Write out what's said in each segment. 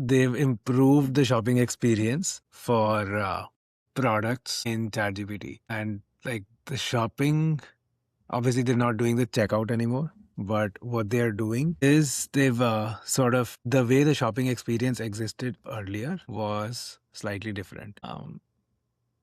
they've improved the shopping experience for products in ChatGPT. And like the shopping, obviously they're not doing the checkout anymore. But what they're doing is they've sort of the way the shopping experience existed earlier was slightly different.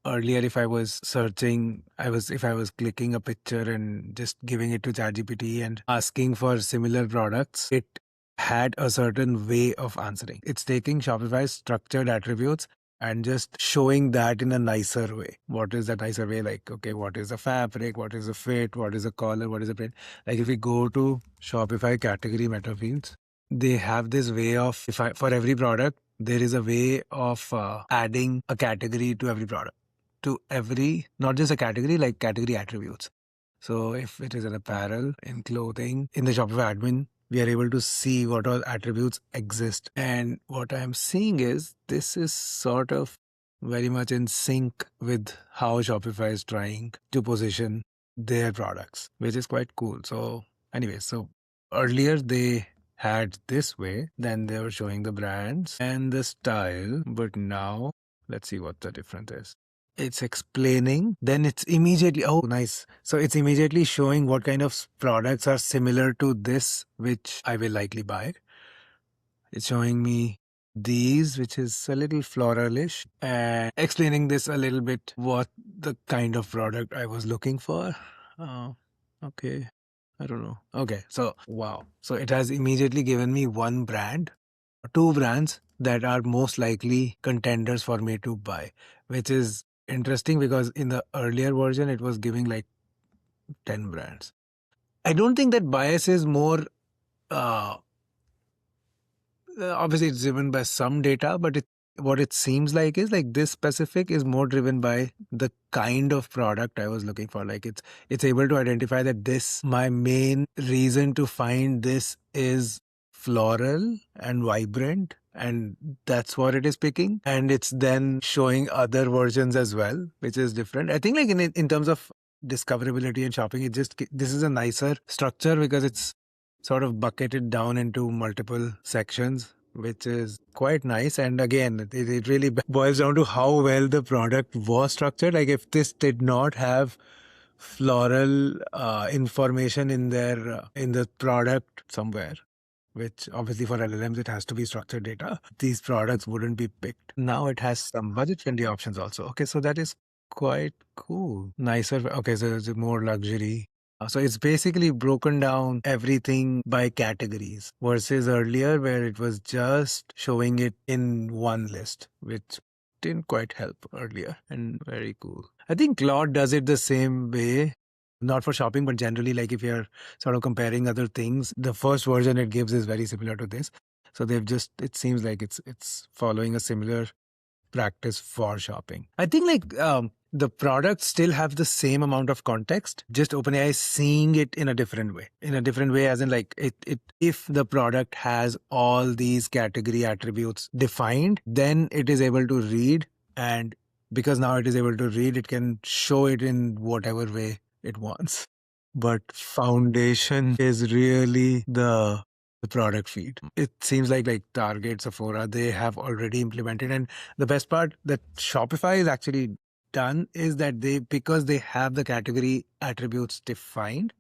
Earlier, if I was searching, if I was clicking a picture and just giving it to ChatGPT and asking for similar products, it had a certain way of answering. It's taking Shopify's structured attributes and just showing that in a nicer way. What is that nicer way? Like, okay, what is the fabric? What is the fit? What is the color? What is the print? Like if we go to Shopify category meta fields, they have this way of, for every product, there is a way of adding a category to every product, to every, not just a category, like category attributes. So if it is an apparel, in clothing, in the Shopify admin, we are able to see what all attributes exist. And what I'm seeing is this is sort of very much in sync with how Shopify is trying to position their products, which is quite cool. So anyway, so earlier they had this way, then they were showing the brands and the style, but now let's see what the difference is. It's explaining, then it's immediately, oh, nice. So it's immediately showing what kind of products are similar to this, which I will likely buy. It's showing me these, which is a little floralish, and explaining this a little bit, what the kind of product I was looking for. Okay. I don't know. Okay. So, wow. So it has immediately given me one brand, two brands that are most likely contenders for me to buy, which is interesting because in the earlier version, it was giving like 10 brands. I don't think that bias is more, uh, obviously it's driven by some data, but what it seems like is like this specific is more driven by the kind of product I was looking for. Like it's able to identify that this, my main reason to find this is floral and vibrant, and that's what it is picking. And it's then showing other versions as well, which is different. I think like in terms of discoverability and shopping, this is a nicer structure because it's sort of bucketed down into multiple sections, which is quite nice. And again, it really boils down to how well the product was structured. Like if this did not have floral information in in the product somewhere, which obviously for LLMs it has to be structured data, these products wouldn't be picked. Now it has some budget friendly options also. Okay, so that is quite cool. Nicer. Okay, so it's more luxury. So it's basically broken down everything by categories versus earlier where it was just showing it in one list, which didn't quite help earlier, and very cool. I think Claude does it the same way, not for shopping, but generally, like if you're sort of comparing other things, the first version it gives is very similar to this. So it seems like it's following a similar practice for shopping. I think like the products still have the same amount of context, just OpenAI is seeing it in a different way. In a different way, as in like if the product has all these category attributes defined, then it is able to read, and because now it is able to read, it can show it in whatever way it wants. But foundation is really the product feed. It seems like Target, Sephora, they have already implemented. And the best part that Shopify is actually done is that because they have the category attributes defined,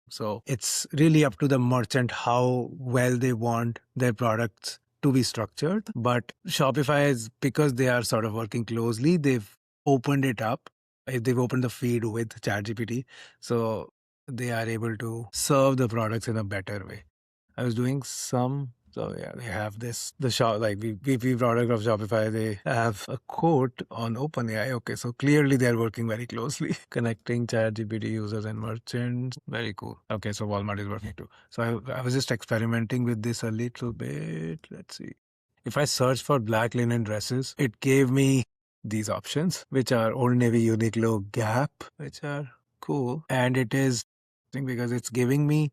so it's really up to the merchant how well they want their products to be structured. But Shopify is, because they are sort of working closely, they've opened it up. They've opened the feed with ChatGPT. So they are able to serve the products in a better way. I was doing some. So yeah, they have the shop, like VP product of Shopify. They have a quote on OpenAI. Okay, so clearly they're working very closely, connecting ChatGPT users and merchants. Very cool. Okay, so Walmart is working too. So I was just experimenting with this a little bit. Let's see. If I search for black linen dresses, it gave me these options, which are Old Navy, Uniqlo, Gap, which are cool. And it is because it's giving me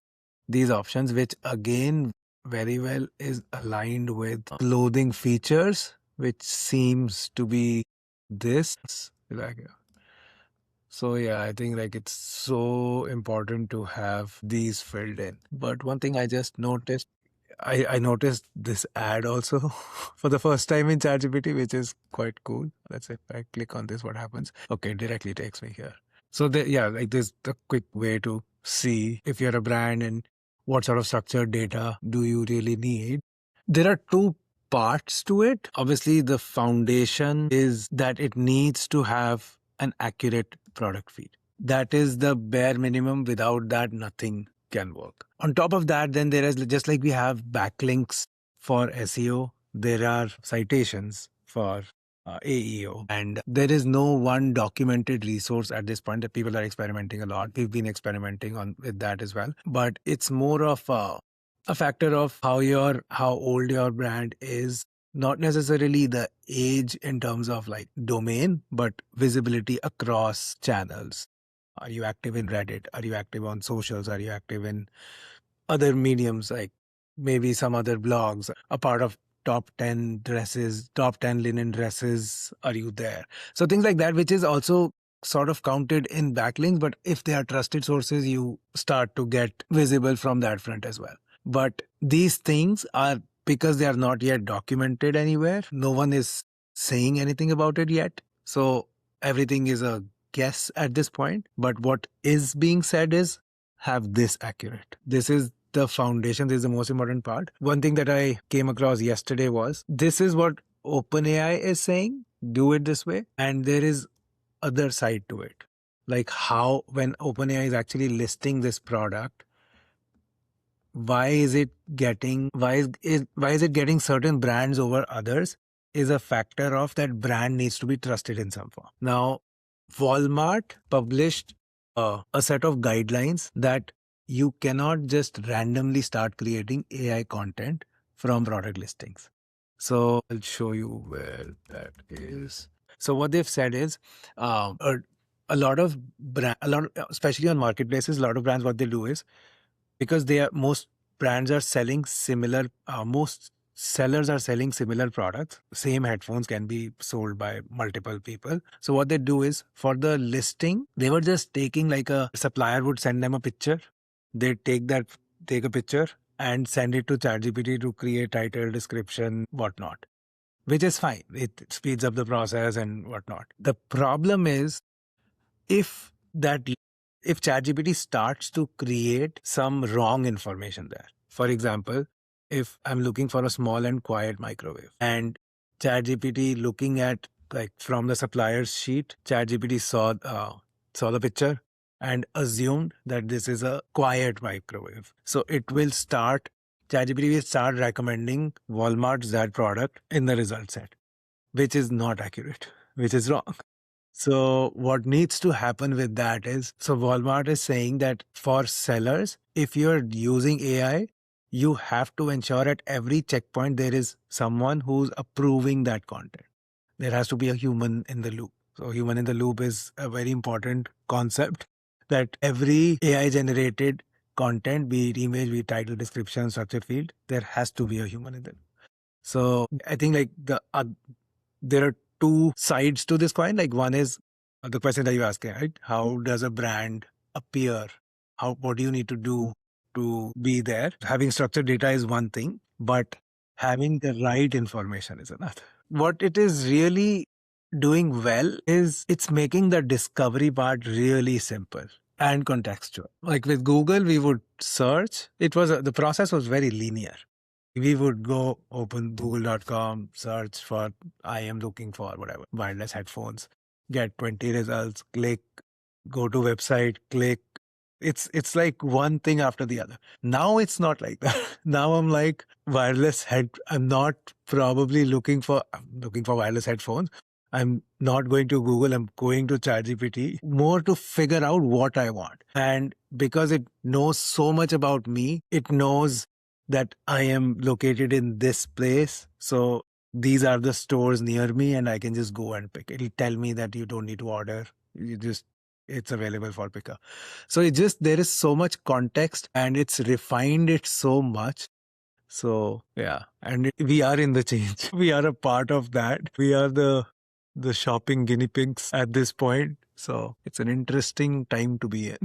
these options, which again very well is aligned with clothing features, which seems to be this. So yeah, I think like it's so important to have these filled in. But one thing I just noticed, I noticed this ad also for the first time in ChatGPT, which is quite cool. Let's say if I click on this, what happens? Okay, it directly takes me here. So yeah, like there's a quick way to see if you're a brand and what sort of structured data do you really need. There are two parts to it. Obviously, the foundation is that it needs to have an accurate product feed. That is the bare minimum. Without that, nothing can work. On top of that, then there is, just like we have backlinks for SEO, there are citations for AEO. And there is no one documented resource at this point. That people are experimenting a lot. We've been experimenting with that as well. But it's more of a factor of how old your brand is, not necessarily the age in terms of like domain, but visibility across channels. Are you active in Reddit? Are you active on socials? Are you active in other mediums, like maybe some other blogs? A part of top 10 dresses, top 10 linen dresses, are you there? So things like that, which is also sort of counted in backlinks, but if they are trusted sources, you start to get visible from that front as well. But these things are, because they are not yet documented anywhere, no one is saying anything about it yet. So everything is a guess at this point. But what is being said is, have this accurate. This is the foundation. This is the most important part. One thing that I came across yesterday was, this is what OpenAI is saying, do it this way. And there is other side to it. Like how, when OpenAI is actually listing this product, why is it getting certain brands over others, is a factor of that brand needs to be trusted in some form. Now, Walmart published a set of guidelines that you cannot just randomly start creating AI content from product listings. So I'll show you where that is. So what they've said is, a lot of especially on marketplaces, a lot of brands, what they do is, because most brands are selling similar, most sellers are selling similar products. Same headphones can be sold by multiple people. So what they do is, for the listing, they were just taking, like, a supplier would send them a picture. They take a picture and send it to ChatGPT to create title, description, whatnot, which is fine. It speeds up the process and whatnot. The problem is, if that if ChatGPT starts to create some wrong information there. For example, if I'm looking for a small and quiet microwave, and ChatGPT, looking at, like, from the supplier's sheet, ChatGPT saw the picture and assumed that this is a quiet microwave. So ChatGPT will start recommending Walmart's that product in the result set, which is not accurate, which is wrong. So what needs to happen with that is, so Walmart is saying that for sellers, if you're using AI, you have to ensure at every checkpoint there is someone who's approving that content. There has to be a human in the loop. So human in the loop is a very important concept, that every AI generated content, be it image, be it title, description, structure field, there has to be a human in the loop. So I think, like, there are two sides to this coin. Like, one is the question that you asked, right? How does a brand appear? What do you need to do to be there? Having structured data is one thing, but having the right information is another. What it is really doing well is, it's making the discovery part really simple and contextual. Like with Google, we would search. The process was very linear. We would go open google.com, search for, I am looking for whatever, wireless headphones, get 20 results, click, go to website, click. It's like one thing after the other. Now it's not like that. Now I'm like, I'm not probably I'm looking for wireless headphones. I'm not going to Google, I'm going to ChatGPT more to figure out what I want. And because it knows so much about me, it knows that I am located in this place. So these are the stores near me, and I can just go and pick. It'll tell me that you don't need to order. It's available for pickup. So there is so much context, and it's refined it so much. So yeah, and we are in the change. We are a part of that. We are the shopping guinea pigs at this point. So it's an interesting time to be in.